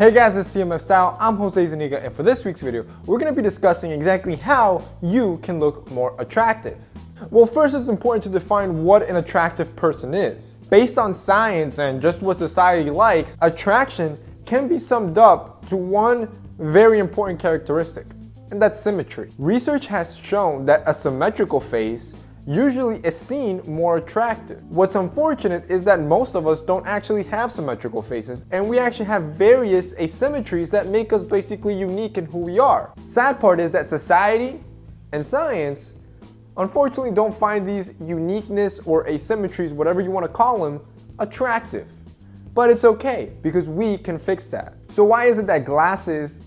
Hey guys, it's TMF Style. I'm Jose Zuniga, and for this week's video, we're going to be discussing exactly how you can look more attractive. Well, first it's important to define what an attractive person is. Based on science and just what society likes, attraction can be summed up to one very important characteristic, and that's symmetry. Research has shown that a symmetrical face usually is seen more attractive. What's unfortunate is that most of us don't actually have symmetrical faces, and we actually have various asymmetries that make us basically unique in who we are. Sad part is that society and science unfortunately don't find these uniqueness or asymmetries, whatever you want to call them, attractive. But it's okay, because we can fix that. So why is it that glasses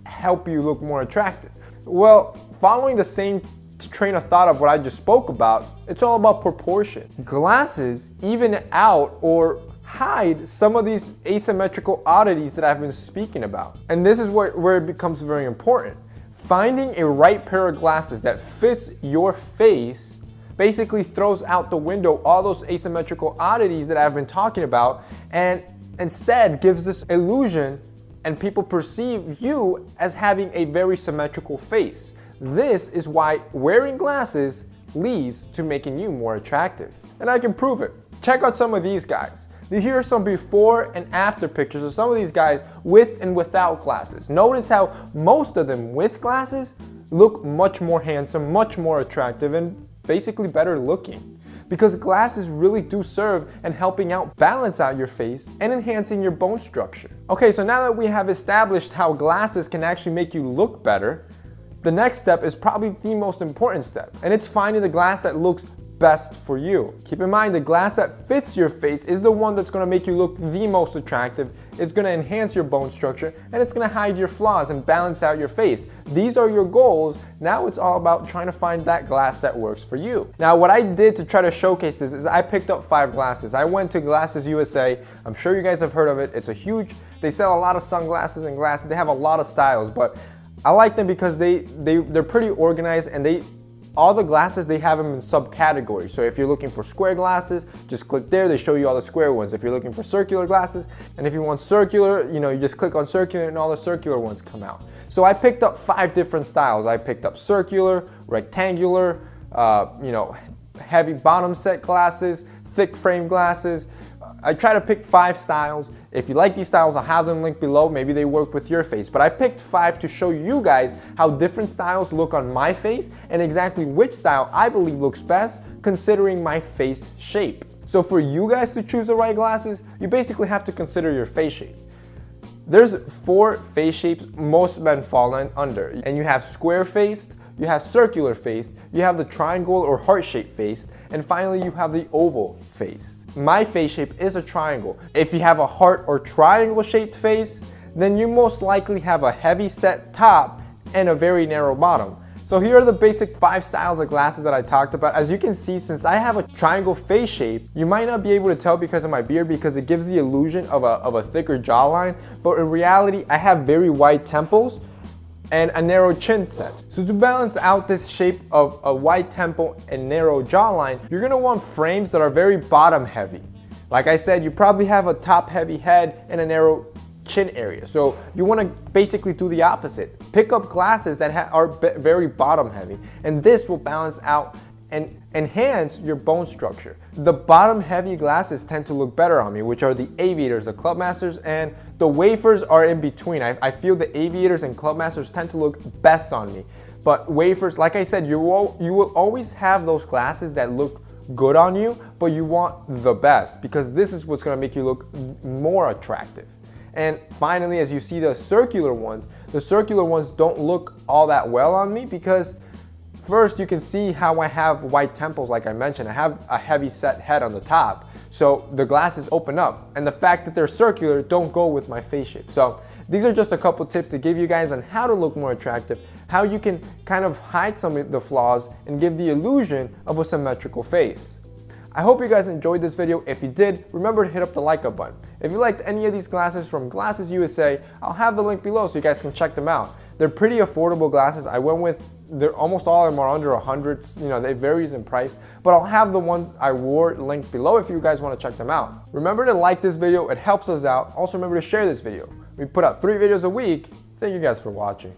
help you look more attractive? Well, following the same train of thought of what I just spoke about, it's all about proportion. Glasses even out or hide some of these asymmetrical oddities that I've been speaking about. And this is where it becomes very important. Finding a right pair of glasses that fits your face basically throws out the window all those asymmetrical oddities that I've been talking about, and instead gives this illusion and people perceive you as having a very symmetrical face. This is why wearing glasses leads to making you more attractive. And I can prove it. Check out some of these guys. Here are some before and after pictures of some of these guys with and without glasses. Notice how most of them with glasses look much more handsome, much more attractive, and basically better looking. Because glasses really do serve in helping out balance out your face and enhancing your bone structure. Okay, so now that we have established how glasses can actually make you look better, the next step is probably the most important step, and it's finding the glass that looks best for you. Keep in mind, the glass that fits your face is the one that's going to make you look the most attractive. It's going to enhance your bone structure, and it's going to hide your flaws and balance out your face. These are your goals. Now it's all about trying to find that glass that works for you. Now, what I did to try to showcase this is I picked up 5 glasses. I went to Glasses USA. I'm sure you guys have heard of it. It's a huge, they sell a lot of sunglasses and glasses. They have a lot of styles, but I like them because they're pretty organized, and all the glasses, they have them in subcategories. So if you're looking for square glasses, just click there, they show you all the square ones. If you're looking for circular glasses, and if you want circular, you just click on circular and all the circular ones come out. So I picked up 5 different styles. I picked up circular, rectangular, heavy bottom set glasses, thick frame glasses. I try to pick 5 styles. If you like these styles, I'll have them linked below. Maybe they work with your face. But I picked 5 to show you guys how different styles look on my face and exactly which style I believe looks best considering my face shape. So for you guys to choose the right glasses, you basically have to consider your face shape. There's 4 face shapes most men fall under. And you have square-faced, you have circular-faced, you have the triangle or heart-shaped face, and finally you have the oval-faced. My face shape is a triangle. If you have a heart or triangle-shaped face, then you most likely have a heavy set top and a very narrow bottom. So here are the basic 5 styles of glasses that I talked about. As you can see, since I have a triangle face shape, you might not be able to tell because of my beard, because it gives the illusion of a thicker jawline, but in reality, I have very wide temples and a narrow chin set. So to balance out this shape of a wide temple and narrow jawline, you're gonna want frames that are very bottom heavy. Like I said, you probably have a top heavy head and a narrow chin area. So you wanna basically do the opposite. Pick up glasses that are very bottom heavy, and this will balance out and enhance your bone structure. The bottom heavy glasses tend to look better on me, which are the aviators, the clubmasters, and the wafers are in between. I feel the aviators and clubmasters tend to look best on me. But wafers, like I said, you will always have those glasses that look good on you, but you want the best, because this is what's gonna make you look more attractive. And finally, as you see the circular ones don't look all that well on me because first, you can see how I have wide temples, like I mentioned. I have a heavy set head on the top, so the glasses open up. And the fact that they're circular don't go with my face shape. So these are just a couple tips to give you guys on how to look more attractive, how you can kind of hide some of the flaws and give the illusion of a symmetrical face. I hope you guys enjoyed this video. If you did, remember to hit up the like up button. If you liked any of these glasses from Glasses USA, I'll have the link below so you guys can check them out. They're pretty affordable glasses. I went with They're almost all of them are under 100. They varies in price, but I'll have the ones I wore linked below if you guys want to check them out. Remember to like this video, it helps us out. Also remember to share this video. We put out 3 videos a week. Thank you guys for watching.